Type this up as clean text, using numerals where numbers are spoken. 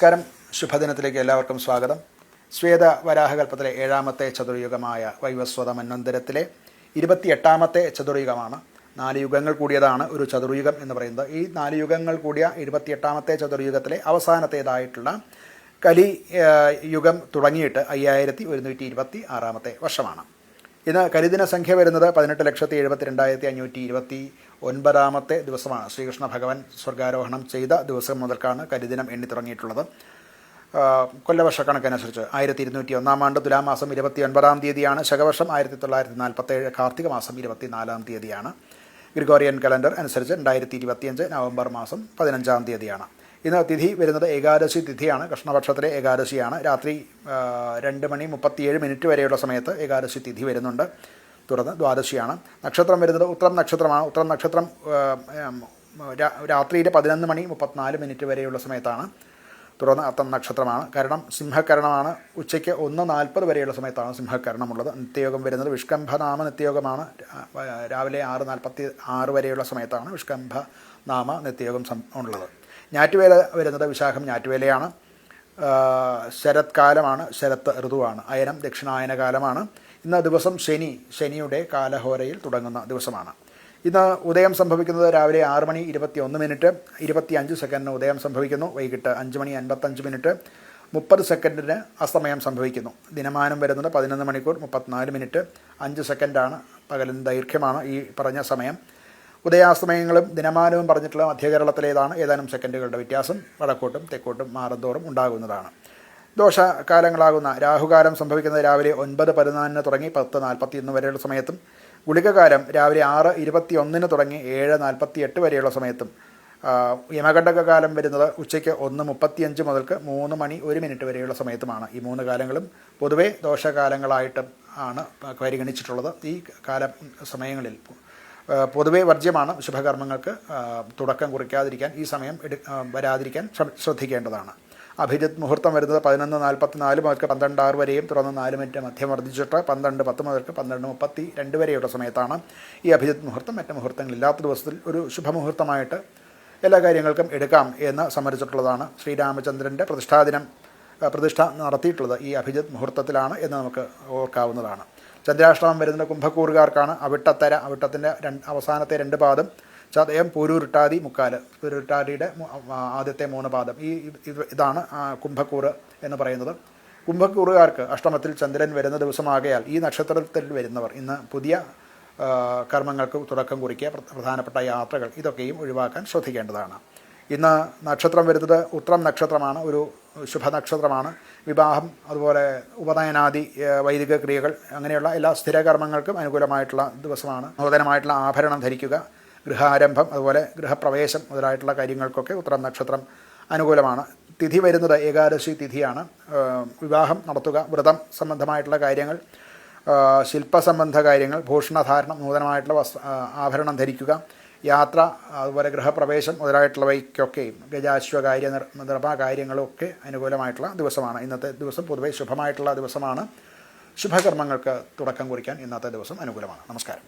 നമസ്കാരം. ശുഭദിനത്തിലേക്ക് എല്ലാവർക്കും സ്വാഗതം. ശ്വേത വരാഹകൽപ്പത്തിലെ 7ാമത്തെ ചതുർയുഗമായ വൈവസ്വത മന്വന്തരത്തിലെ 28ാമത്തെ ചതുർയുഗമാണ്. 4 യുഗങ്ങൾ കൂടിയതാണ് ഒരു ചതുർയുഗം എന്ന് പറയുന്നത്. ഈ 4 യുഗങ്ങൾ കൂടിയ 28ാമത്തെ ചതുർയുഗത്തിലെ അവസാനത്തേതായിട്ടുള്ള കലി യുഗം തുടങ്ങിയിട്ട് 5126ാമത്തെ വർഷമാണ്. ഇന്ന് കരിദിന സംഖ്യ വരുന്നത് 18,72,529ാമത്തെ ദിവസമാണ്. ശ്രീകൃഷ്ണ ഭഗവാൻ സ്വർഗാരോഹണം ചെയ്ത ദിവസം മുതൽക്കാണ് കരിദിനം എണ്ണി തുടങ്ങിയിട്ടുള്ളത്. കൊല്ലവർഷക്കണക്കനുസരിച്ച് 1201 ആണ്ട് തുലാമാസം 29-ാം തീയതിയാണ്. ശകവർഷം 1947 കാർത്തിക മാസം 24-ാം തീയതിയാണ്. ഗ്രിഗോറിയൻ കലണ്ടർ അനുസരിച്ച് 2025 നവംബർ മാസം 15-ാം തീയതിയാണ്. ഇന്ന് തിഥി വരുന്നത് ഏകാദശി തിഥിയാണ്. കൃഷ്ണപക്ഷത്തിലെ ഏകാദശിയാണ്. രാത്രി 2:37 വരെയുള്ള സമയത്ത് ഏകാദശി തിഥി വരുന്നുണ്ട്. തുടർന്ന് ദ്വാദശിയാണ്. നക്ഷത്രം വരുന്നത് ഉത്രം നക്ഷത്രമാണ്. ഉത്രം നക്ഷത്രം രാത്രിയിൽ 11:34 വരെയുള്ള സമയത്താണ്. തുടർന്ന് അത്തം നക്ഷത്രമാണ്. കരണം സിംഹകരണമാണ്. ഉച്ചയ്ക്ക് 1:40 വരെയുള്ള സമയത്താണ് സിംഹകരണമുള്ളത്. നിത്യയോഗം വരുന്നത് വിഷ്കംഭനാമ നിത്യയോഗമാണ്. രാവിലെ 6:46 വരെയുള്ള സമയത്താണ് വിഷ്കംഭനാമ നിത്യയോഗം ഉള്ളത്. ഞാറ്റുവേല വരുന്നത് വിശാഖം ഞാറ്റുവേലയാണ്. ശരത്കാലമാണ്. ശരത്ത് ഋതുവാണ്. അയനം ദക്ഷിണായന കാലമാണ്. ഇന്ന് ദിവസം ശനിയുടെ കാലഹോരയിൽ തുടങ്ങുന്ന ദിവസമാണ്. ഇന്ന് ഉദയം സംഭവിക്കുന്നത് രാവിലെ 6:21 25 ഉദയം സംഭവിക്കുന്നു. വൈകിട്ട് 5:55 30 അസ്തമയം സംഭവിക്കുന്നു. ദിനമാനം വരുന്നത് 11 മണിക്കൂർ 34 5 പകലിന് ദൈർഘ്യമാണ് ഈ പറഞ്ഞ സമയം. ഉദയാസ്തമയങ്ങളും ദിനമാനവും പറഞ്ഞിട്ടുള്ള മധ്യകേരളത്തിലേതാണ്. ഏതാനും സെക്കൻഡുകളുടെ വ്യത്യാസം വടക്കോട്ടും തെക്കോട്ടും മാറുന്തോറും ഉണ്ടാകുന്നതാണ്. ദോഷകാലങ്ങളാകുന്ന രാഹുകാലം സംഭവിക്കുന്നത് രാവിലെ 9:14 തുടങ്ങി 10:41 വരെയുള്ള സമയത്തും, ഗുളികകാലം രാവിലെ 6:21 തുടങ്ങി 7:48 വരെയുള്ള സമയത്തും, യമകണ്ഠകാലം വരുന്നത് ഉച്ചയ്ക്ക് 1:35 മുതൽക്ക് 3:01 വരെയുള്ള സമയത്തുമാണ്. ഈ 3 കാലങ്ങളും പൊതുവെ ദോഷകാലങ്ങളായിട്ട് ആണ് പരിഗണിച്ചിട്ടുള്ളത്. ഈ സമയങ്ങളിൽ പൊതുവെ വർജ്യമാണ്. ശുഭകർമ്മങ്ങൾക്ക് തുടക്കം കുറിക്കാതിരിക്കാൻ, ഈ സമയം വരാതിരിക്കാൻ ശ്രദ്ധിക്കേണ്ടതാണ്. അഭിജിത്ത് മുഹൂർത്തം വരുന്നത് 11:44 മുതൽക്ക് 12:06 വരെയും, തുടർന്ന് 4 മിനിറ്റ് മധ്യമർദ്ദിച്ചിട്ട് 12:10 മുതൽക്ക് 12:32 വരെയുള്ള സമയത്താണ് ഈ അഭിജിത്ത് മുഹൂർത്തം. മറ്റ് മുഹൂർത്തങ്ങളില്ലാത്ത ദിവസത്തിൽ ഒരു ശുഭമുഹൂർത്തമായിട്ട് എല്ലാ കാര്യങ്ങൾക്കും എടുക്കാം എന്ന് സമ്മതിച്ചിട്ടുള്ളതാണ്. ശ്രീരാമചന്ദ്രൻ്റെ പ്രതിഷ്ഠ നടത്തിയിട്ടുള്ളത് ഈ അഭിജിത്ത് മുഹൂർത്തത്തിലാണ് എന്ന് നമുക്ക് ഓർക്കാവുന്നതാണ്. ചന്ദ്രാഷ്ടമം വരുന്നത് കുംഭക്കൂറുകാർക്കാണ്. അവിട്ടത്തിൻ്റെ അവസാനത്തെ 2 പാദം, ചതയം പൂരൂരുട്ടാതി 3/4, പൂരൂരുട്ടാതിയുടെ ആദ്യത്തെ 3 പാദം. ഇതാണ് കുംഭക്കൂറ് എന്ന് പറയുന്നത്. കുംഭക്കൂറുകാർക്ക് അഷ്ടമത്തിൽ ചന്ദ്രൻ വരുന്ന ദിവസമാകയാൽ ഈ നക്ഷത്രത്തിൽ വരുന്നവർ ഇന്ന് പുതിയ കർമ്മങ്ങൾക്ക് തുടക്കം കുറിക്കുക, പ്രധാനപ്പെട്ട യാത്രകൾ ഇതൊക്കെയും ഒഴിവാക്കാൻ ശ്രദ്ധിക്കേണ്ടതാണ്. ഇന്ന് നക്ഷത്രം വരുന്നത് ഉത്രം നക്ഷത്രമാണ്. ഒരു ശുഭനക്ഷത്രമാണ്. വിവാഹം, അതുപോലെ ഉപനയനാദി വൈദിക ക്രിയകൾ, അങ്ങനെയുള്ള എല്ലാ സ്ഥിരകർമ്മങ്ങൾക്കും അനുകൂലമായിട്ടുള്ള ദിവസമാണ്. നൂതനമായിട്ടുള്ള ആഭരണം ധരിക്കുക, ഗൃഹാരംഭം, അതുപോലെ ഗൃഹപ്രവേശം മുതലായിട്ടുള്ള കാര്യങ്ങൾക്കൊക്കെ ഉത്രം നക്ഷത്രം അനുകൂലമാണ്. തിഥി വരുന്നത് ഏകാദശി തിഥിയാണ്. വിവാഹം നടത്തുക, വ്രതം സംബന്ധമായിട്ടുള്ള കാര്യങ്ങൾ, ശില്പസംബന്ധ കാര്യങ്ങൾ, ഭൂഷണധാരണം, നൂതനമായിട്ടുള്ള ആഭരണം ധരിക്കുക, യാത്ര, അതുപോലെ ഗൃഹപ്രവേശം മുതലായിട്ടുള്ളവയ്ക്കൊക്കെയും ഗജാശ്വകാര്യ നിർമ്മാകാര്യങ്ങളൊക്കെ അനുകൂലമായിട്ടുള്ള ദിവസമാണ്. ഇന്നത്തെ ദിവസം പൊതുവെ ശുഭമായിട്ടുള്ള ദിവസമാണ്. ശുഭകർമ്മങ്ങൾക്ക് തുടക്കം കുറിക്കാൻ ഇന്നത്തെ ദിവസം അനുകൂലമാണ്. നമസ്കാരം.